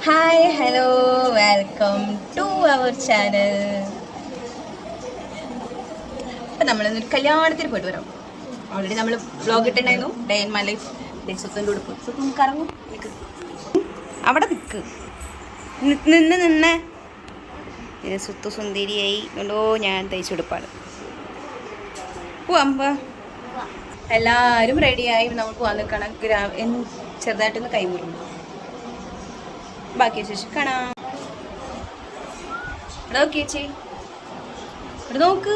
Hi hello welcome to our channel. അപ്പം നമ്മളിന്നൊരു കല്യാണത്തിന് പോയിട്ട് വരാം. ഓൾറെഡി നമ്മൾ വ്ളോഗ് ഇട്ടുണ്ടായിരുന്നു, ഡേ ഇൻ മൈ ലൈഫ്. സ്വത്തിൻ്റെ ഉടുപ്പ് സ്വത്തും കറങ്ങും. അവിടെ നിൽക്ക് നിന്ന് ഇത് സുത്തു സുന്ദരിയായി കൊണ്ടോ. ഞാൻ തയ്ച്ചുടുപ്പാണ്. പോവാം. എല്ലാവരും റെഡിയായി നമ്മൾ പോകാൻ നിൽക്കണം. ചെറുതായിട്ടൊന്ന് കൈമുറുന്നു. ബാക്കി ശേഷം കാണാം. ഇവിടെ നോക്കി ചേച്ചി, ഇവിടെ നോക്ക്.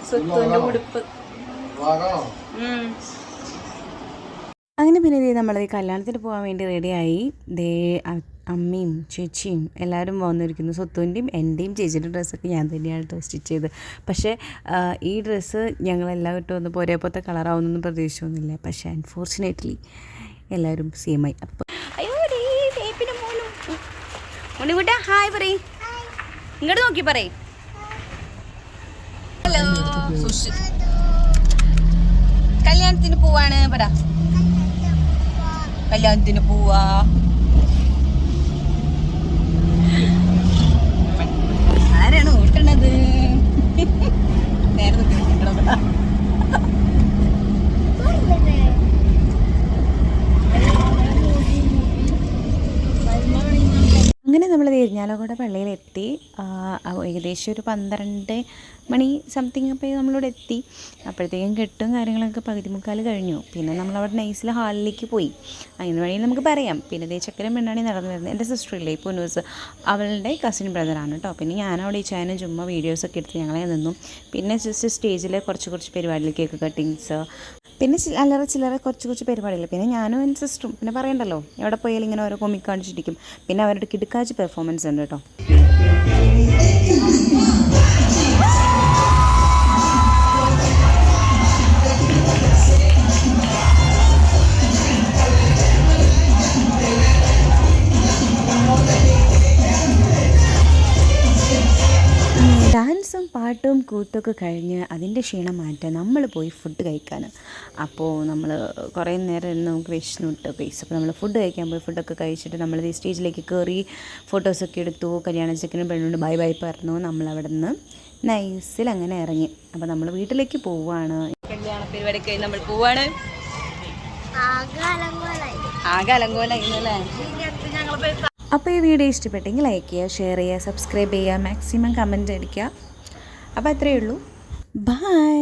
സ്വത്തുവിൻ്റെ ഉടുപ്പ്. അങ്ങനെ പിന്നെ നമ്മൾ കല്യാണത്തിന് പോകാൻ വേണ്ടി റെഡിയായി. അമ്മയും ചേച്ചിയും എല്ലാവരും വന്നിരിക്കുന്നു. സ്വത്തുവിൻ്റെയും എൻ്റെയും ചേച്ചിയുടെ ഡ്രസ്സൊക്കെ ഞാൻ തന്നെയാണ് സ്റ്റിച്ച് ചെയ്ത്. പക്ഷേ ഈ ഡ്രസ്സ് ഞങ്ങളെല്ലാം ഇട്ട് വന്നപ്പോൾ ഒരേപോലത്തെ കളറാവുന്നൊന്നും പ്രതീക്ഷിച്ചൊന്നുമില്ല. പക്ഷേ അൺഫോർച്ചുനേറ്റ്ലി എല്ലാവരും സെയിമായി. അപ്പോൾ അയ്യോ ടേപ്പിന് മോനുകൂട്ടാ ഹായ് പറയ്. ഇങ്ങോട്ട് നോക്കി പറയ്. ഹലോ സുഷ്. കല്യാണത്തിന് പോവാണ് പറ. കല്യാണത്തിന് പോവാ. ആരാണ് ഓട്ടണത്? നേരെ അങ്ങനെ നമ്മൾ ഇരിഞ്ഞാലക്കുട പള്ളിയിലെത്തി. ഏകദേശം ഒരു 12 മണി സംതിങ് അപ്പോൾ നമ്മളിവിടെ എത്തി. അപ്പോഴത്തേക്കും കെട്ടും കാര്യങ്ങളൊക്കെ പകുതി മുക്കാൽ കഴിഞ്ഞു. പിന്നെ നമ്മളവിടെ നൈസിൽ ഹാളിലേക്ക് പോയി. അങ്ങനെ വേണമെങ്കിൽ നമുക്ക് പറയാം. പിന്നെ ഇതേ ചക്കരം പെണ്ണാണി നടന്നു വരുന്നത്. എൻ്റെ സിസ്റ്ററില്ലേ പൊന്നൂസ്, അവളുടെ കസിൻ ബ്രദറാണ് കേട്ടോ. പിന്നെ ഞാനവിടെ ഇച്ചാനും ചുമ്മാ വീഡിയോസൊക്കെ എടുത്ത് ഞങ്ങളെ നിന്നു. പിന്നെ ജസ്റ്റ് സ്റ്റേജിൽ കുറച്ച് പരിപാടികൾ, കേക്ക് കട്ടിങ്സ്, പിന്നെ അല്ലറ ചില്ലറ കുറച്ച് പരിപാടികൾ. പിന്നെ ഞാനും എൻ്റെ സിസ്റ്ററും പിന്നെ പറയണ്ടല്ലോ, എവിടെ പോയാലും ഇങ്ങനെ ഓരോ കൊമിക് കാണിച്ചിരിക്കും. പിന്നെ അവരുടെ കിടുക്കാച്ച് പെർഫോമൻസ് ഉണ്ട് കേട്ടോ. ഡാൻസും പാട്ടും കൂത്തൊക്കെ കഴിഞ്ഞ് അതിൻ്റെ ക്ഷീണം മാറ്റാൻ നമ്മൾ പോയി ഫുഡ് കഴിക്കാൻ. അപ്പോൾ നമ്മൾ കുറേ നേരം നമുക്ക് വിശന്നിട്ട് കഴിച്ചു. അപ്പോൾ നമ്മൾ ഫുഡ് കഴിക്കാൻ പോയി. ഫുഡൊക്കെ കഴിച്ചിട്ട് നമ്മൾ ഈ സ്റ്റേജിലേക്ക് കയറി ഫോട്ടോസൊക്കെ എടുത്തു. കല്യാണ ചെക്കനും പെണ്ണുണ്ട് ബൈ ബൈ പറഞ്ഞു. നമ്മളവിടെ നിന്ന് നൈസിൽ അങ്ങനെ ഇറങ്ങി. അപ്പോൾ നമ്മൾ വീട്ടിലേക്ക് പോവുകയാണ്. കല്യാണ പരിപാടി കഴിഞ്ഞ് നമ്മൾ പോവുകയാണ്. ആകെ അലങ്കോലായിരുന്നല്ലേ. അപ്പോൾ ഈ വീഡിയോ ഇഷ്ടപ്പെട്ടെങ്കിൽ ലൈക്ക് ചെയ്യുക, ഷെയർ ചെയ്യുക, സബ്സ്ക്രൈബ് ചെയ്യുക, മാക്സിമം കമൻറ്റ് അടിക്കുക. അപ്പോൾ അത്രയേ ഉള്ളൂ. ബൈ.